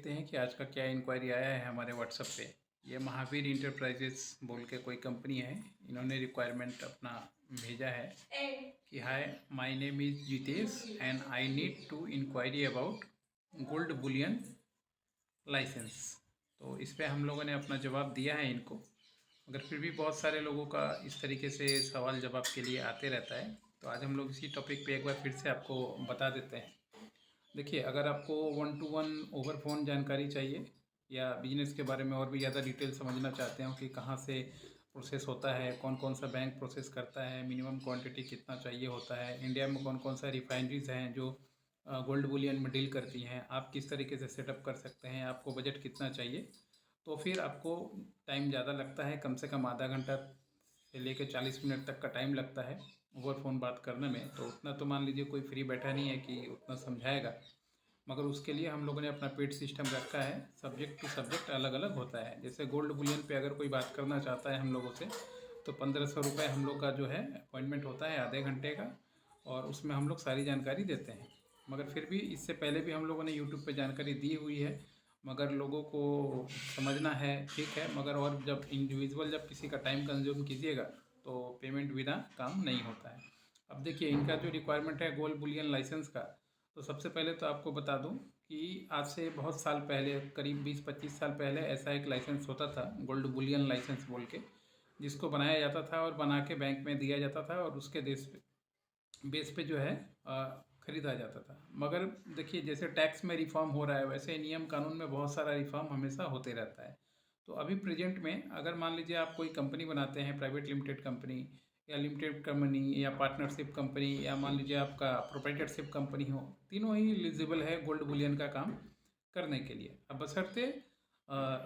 लेते हैं कि आज का क्या इंक्वायरी आया है हमारे व्हाट्सएप पे। ये महावीर इंटरप्राइजेस बोल के कोई कंपनी है, इन्होंने रिक्वायरमेंट अपना भेजा है कि hi, my name is Jitesh and I need to inquiry about gold bullion licence. तो इस पे हम लोगों ने अपना जवाब दिया है इनको, मगर फिर भी बहुत सारे लोगों का इस तरीके से सवाल जवाब के लिए आते रहता है। तो आज हम लोग इसी टॉपिक पे एक बार फिर से आपको बता देते हैं। देखिए, अगर आपको 1 टू 1 ओवर फ़ोन जानकारी चाहिए या बिजनेस के बारे में और भी ज़्यादा डिटेल समझना चाहते हो कि कहाँ से प्रोसेस होता है, कौन कौन सा बैंक प्रोसेस करता है, मिनिमम क्वांटिटी कितना चाहिए होता है, इंडिया में कौन कौन सा रिफाइनरीज हैं जो गोल्ड बुलियन में डील करती हैं, आप किस तरीके से सेटअप कर सकते हैं, आपको बजट कितना चाहिए, तो फिर आपको टाइम ज़्यादा लगता है, कम से कम आधा घंटा से लेकर 40 मिनट तक का टाइम लगता है ओवर फ़ोन बात करने में। तो उतना तो मान लीजिए कोई फ्री बैठा नहीं है कि उतना समझाएगा, मगर उसके लिए हम लोगों ने अपना पेड सिस्टम रखा है। सब्जेक्ट टू सब्जेक्ट अलग अलग होता है। जैसे गोल्ड बुलियन पे अगर कोई बात करना चाहता है हम लोगों से, तो 1500 रुपये हम लोग का जो है अपॉइंटमेंट होता है आधे घंटे का, और उसमें हम लोग सारी जानकारी देते हैं। मगर फिर भी इससे पहले भी हम लोगों ने यूट्यूब पे जानकारी दी हुई है, मगर लोगों को समझना है, ठीक है, मगर और जब इंडिविजुअल जब किसी का टाइम कंज्यूम कीजिएगा तो पेमेंट बिना काम नहीं होता है। अब देखिए, इनका जो रिक्वायरमेंट है गोल्ड बुलियन लाइसेंस का, तो सबसे पहले तो आपको बता दूं कि आज से बहुत साल पहले, करीब 20-25 साल पहले, ऐसा एक लाइसेंस होता था गोल्ड बुलियन लाइसेंस बोल के, जिसको बनाया जाता था और बना के बैंक में दिया जाता था और उसके बेस पे जो है ख़रीदा जाता था। मगर देखिए, जैसे टैक्स में रिफॉर्म हो रहा है, वैसे नियम कानून में बहुत सारा रिफॉर्म हमेशा होते रहता है। तो अभी प्रेजेंट में अगर मान लीजिए आप कोई कंपनी बनाते हैं, प्राइवेट लिमिटेड कंपनी या लिमिटेड कंपनी या पार्टनरशिप कंपनी, या मान लीजिए आपका प्रोप्राइटरशिप कंपनी हो, तीनों ही एलिजिबल है गोल्ड बुलियन का काम करने के लिए। अब बशर्ते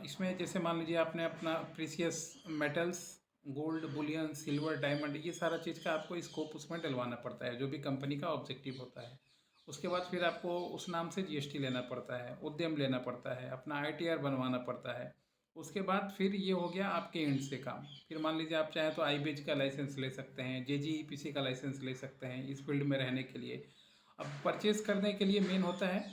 इसमें जैसे मान लीजिए आपने अपना precious metals, gold Boolean, silver, diamond, ये सारा चीज़ का आपको स्कोप उसमें डलवाना पड़ता है, जो भी कंपनी का ऑब्जेक्टिव होता है। उसके बाद फिर आपको उस नाम से जीएसटी लेना पड़ता है, उद्यम लेना पड़ता है, अपना आईटीआर बनवाना पड़ता है। उसके बाद फिर ये हो गया आपके एंड से काम। फिर मान लीजिए आप चाहें तो आईबीएच का लाइसेंस ले सकते हैं, जेजीईपीसी का लाइसेंस ले सकते हैं इस फील्ड में रहने के लिए। अब परचेज़ करने के लिए मेन होता है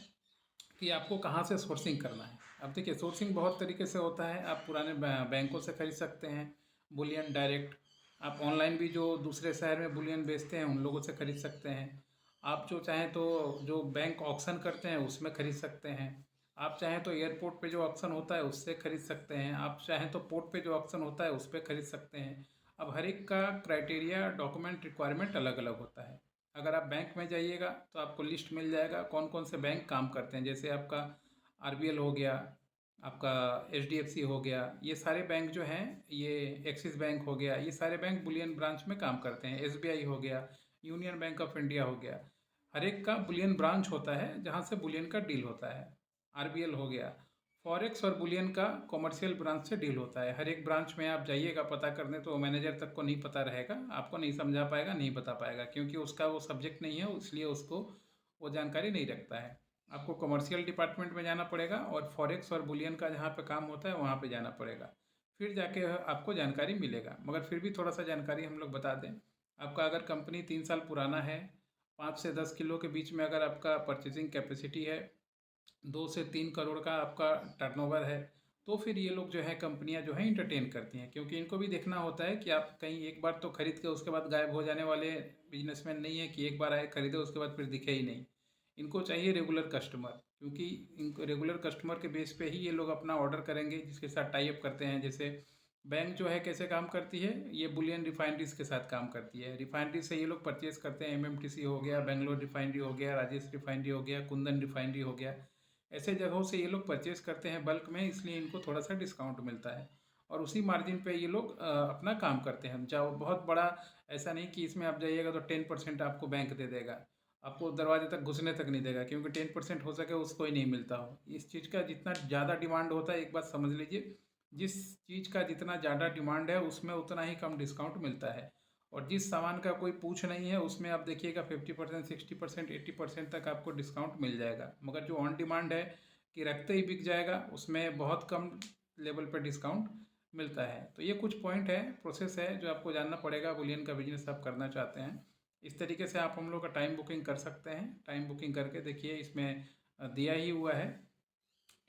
कि आपको कहाँ से सोर्सिंग करना है। अब देखिए, सोर्सिंग बहुत तरीके से होता है। आप पुराने बैंकों से खरीद सकते हैं बुलियन डायरेक्ट। आप ऑनलाइन भी जो दूसरे शहर में बुलियन बेचते हैं उन लोगों से खरीद सकते हैं। आप जो चाहें तो जो बैंक ऑक्शन करते हैं उसमें खरीद सकते हैं। आप चाहें तो एयरपोर्ट पे जो ऑक्शन होता है उससे खरीद सकते हैं। आप चाहें तो पोर्ट पे जो ऑक्शन होता है उस पर खरीद सकते हैं। अब हर एक का क्राइटेरिया, डॉक्यूमेंट रिक्वायरमेंट अलग अलग होता है। अगर आप बैंक में जाइएगा तो आपको लिस्ट मिल जाएगा कौन कौन से बैंक काम करते हैं। जैसे आपका आरबीएल हो गया, आपका एचडीएफसी हो गया, ये सारे बैंक जो हैं, ये एक्सिस बैंक हो गया, ये सारे बैंक बुलियन ब्रांच में काम करते हैं। एसबीआई हो गया, यूनियन बैंक ऑफ इंडिया हो गया, हर एक का बुलियन ब्रांच होता है जहाँ से बुलियन का डील होता है। आरबीएल हो गया, फॉरेक्स और बुलियन का कॉमर्शियल ब्रांच से डील होता है। हर एक ब्रांच में आप जाइएगा पता करने तो मैनेजर तक को नहीं पता रहेगा, आपको नहीं समझा पाएगा, नहीं बता पाएगा, क्योंकि उसका वो सब्जेक्ट नहीं है, इसलिए उसको वो जानकारी नहीं रखता है। आपको कमर्शियल डिपार्टमेंट में जाना पड़ेगा और फॉरेक्स और बुलियन का जहाँ पे काम होता है वहाँ पे जाना पड़ेगा, फिर जाके आपको जानकारी मिलेगा। मगर फिर भी थोड़ा सा जानकारी हम लोग बता दें। आपका अगर कंपनी 3 साल पुराना है, 5 से 10 किलो के बीच में अगर आपका परचेजिंग कैपेसिटी है, 2 से 3 करोड़ का आपका टर्नओवर है, तो फिर ये लोग जो है, कंपनियां जो है इंटरटेन करती हैं, क्योंकि इनको भी देखना होता है कि आप कहीं एक बार तो खरीद के उसके बाद गायब हो जाने वाले बिजनेसमैन नहीं है कि एक बार आए खरीदे उसके बाद फिर दिखे ही नहीं। इनको चाहिए रेगुलर कस्टमर, क्योंकि इनको रेगुलर कस्टमर के बेस पे ही ये लोग अपना ऑर्डर करेंगे जिसके साथ टाई अप करते हैं। जैसे बैंक जो है कैसे काम करती है, ये बुलियन रिफाइनरीज के साथ काम करती है। रिफाइनरी से ये लोग परचेज करते हैं, एमएमटीसी हो गया, बेंगलोर रिफाइनरी हो गया, राजेश रिफाइनरी हो गया, कुंदन रिफाइनरी हो गया, ऐसे जगहों से ये लोग परचेज करते हैं बल्क में, इसलिए इनको थोड़ा सा डिस्काउंट मिलता है और उसी मार्जिन पे ये लोग अपना काम करते हैं। जाओ बहुत बड़ा ऐसा नहीं कि इसमें आप जाइएगा तो 10% आपको बैंक दे देगा, आपको दरवाजे तक घुसने तक नहीं देगा, क्योंकि 10% हो सके उसको ही नहीं मिलता हो। इस चीज़ का जितना ज़्यादा डिमांड होता है, एक बात समझ लीजिए, जिस चीज़ का जितना ज़्यादा डिमांड है उसमें उतना ही कम डिस्काउंट मिलता है। और जिस सामान का कोई पूछ नहीं है उसमें आप देखिएगा 50%, 60%, 80% तक आपको डिस्काउंट मिल जाएगा। मगर जो ऑन डिमांड है कि रखते ही बिक जाएगा, उसमें बहुत कम लेवल पर डिस्काउंट मिलता है। तो ये कुछ पॉइंट है, प्रोसेस है जो आपको जानना पड़ेगा बुलियन का बिजनेस आप करना चाहते हैं। इस तरीके से आप हम लोग का टाइम बुकिंग कर सकते हैं। टाइम बुकिंग करके देखिए, इसमें दिया ही हुआ है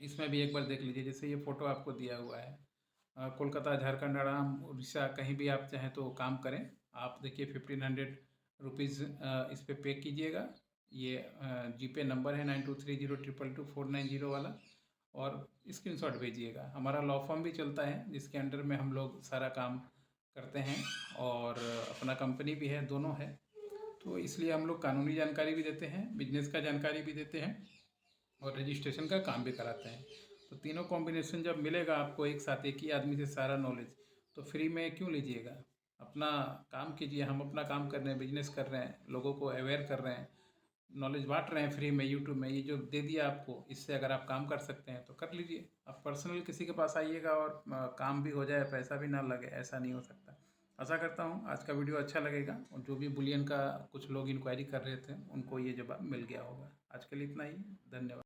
इसमें भी एक बार देख लीजिए। जैसे ये फ़ोटो आपको दिया हुआ है, कोलकाता, झारखंड, आराम, उड़ीसा, कहीं भी आप चाहें तो काम करें। आप देखिए 1500 रुपीज़ इस पे कीजिएगा। ये जीपे नंबर है 9230222490 वाला, और स्क्रीनशॉट भेजिएगा। हमारा लॉ फर्म भी चलता है जिसके अंडर में हम लोग सारा काम करते हैं, और अपना कंपनी भी है, दोनों है। तो इसलिए हम लोग कानूनी जानकारी भी देते हैं, बिजनेस का जानकारी भी देते हैं, और रजिस्ट्रेशन का काम भी कराते हैं। तो तीनों कॉम्बिनेशन जब मिलेगा आपको एक साथ, एक ही आदमी से सारा नॉलेज, तो फ्री में क्यों लीजिएगा। अपना काम कीजिए। हम अपना काम कर रहे हैं, बिजनेस कर रहे हैं, लोगों को अवेयर कर रहे हैं, नॉलेज बांट रहे हैं फ्री में। यूट्यूब में ये जो दे दिया आपको, इससे अगर आप काम कर सकते हैं तो कर लीजिए। आप पर्सनल किसी के पास आइएगा और काम भी हो जाए, पैसा भी ना लगे, ऐसा नहीं हो सकता। आशा करता हूँ आज का वीडियो अच्छा लगेगा, और जो भी बुलियन का कुछ लोग इंक्वायरी कर रहे थे उनको ये जवाब मिल गया होगा। आज के लिए इतना ही, धन्यवाद।